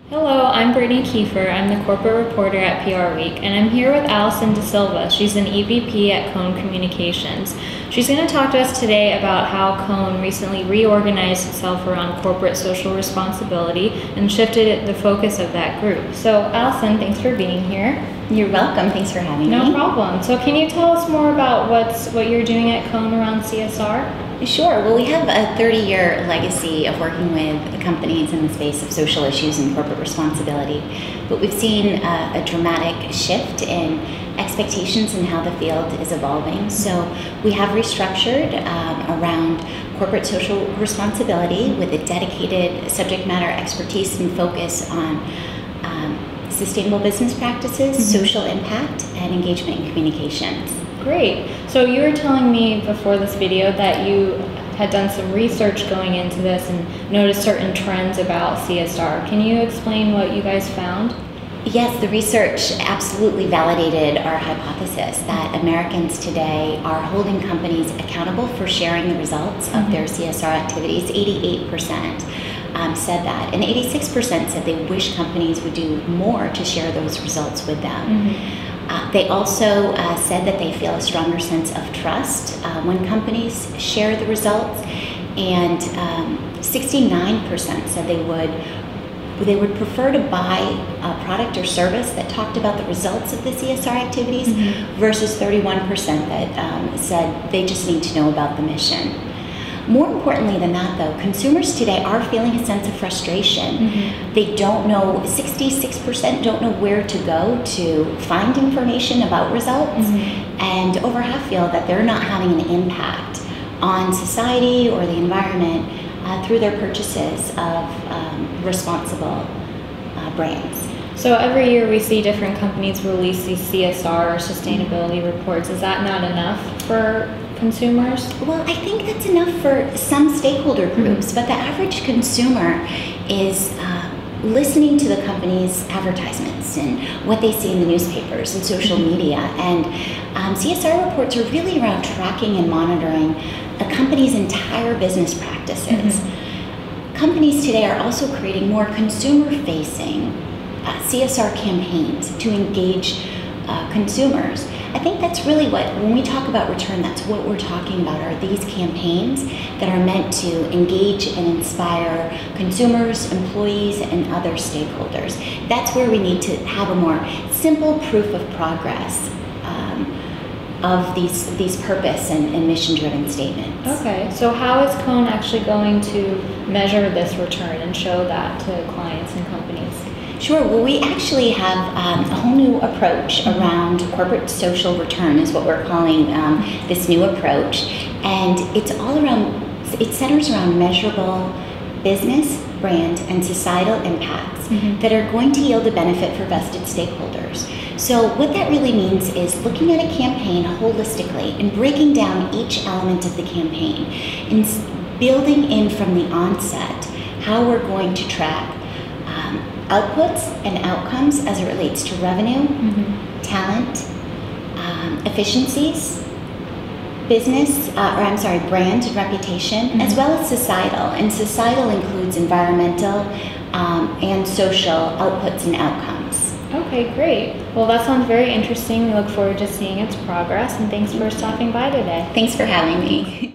Hello, I'm Brittaney Kiefer. I'm the corporate reporter at PRWeek, and I'm here with Alison DaSilva. She's an EVP at Cone Communications. She's going to talk to us today about how Cone recently reorganized itself around corporate social responsibility and shifted the focus of that group. So, Alison, thanks for being here. You're welcome. Thanks for having me. No problem. So, can you tell us more about what you're doing at Cone around CSR? Sure. Well, we have a 30-year legacy of working with companies in the space of social issues and corporate responsibility, but we've seen a dramatic shift in expectations and how the field is evolving. So we have restructured around corporate social responsibility with a dedicated subject matter expertise and focus on sustainable business practices, social impact, and engagement and communications. Great. So you were telling me before this video that you had done some research going into this and noticed certain trends about CSR. Can you explain what you guys found? Yes, the research absolutely validated our hypothesis that Americans today are holding companies accountable for sharing the results of their CSR activities. 88% said that, and 86% said they wish companies would do more to share those results with them. They also said that they feel a stronger sense of trust when companies share the results, and 69% said they would prefer to buy a product or service that talked about the results of the CSR activities versus 31% that said they just need to know about the mission. More importantly than that, though, consumers today are feeling a sense of frustration. They don't know, 66% don't know where to go to find information about results, and over half feel that they're not having an impact on society or the environment through their purchases of responsible brands. So every year we see different companies release these CSR or sustainability reports. Is that not enough for consumers? Well, I think that's enough for some stakeholder groups, but the average consumer is listening to the company's advertisements and what they see in the newspapers and social media. And CSR reports are really around tracking and monitoring a company's entire business practices. Companies today are also creating more consumer-facing CSR campaigns to engage consumers. I think that's really when we talk about return, that's what we're talking about, are these campaigns that are meant to engage and inspire consumers, employees, and other stakeholders. That's where we need to have a more simple proof of progress of these purpose and mission-driven statements. Okay, so how is Cone actually going to measure this return and show that to clients and companies? Sure. Well, we actually have a whole new approach around corporate social return, is what we're calling this new approach. And it's all around, it centers around measurable business, brand, and societal impacts that are going to yield a benefit for vested stakeholders. So what that really means is looking at a campaign holistically and breaking down each element of the campaign and building in from the onset how we're going to track outputs and outcomes as it relates to revenue, talent, efficiencies, business, brand and reputation, as well as societal. And societal includes environmental and social outputs and outcomes. Okay, great. Well, that sounds very interesting. We look forward to seeing its progress, and thanks for stopping by today. Thanks for having me.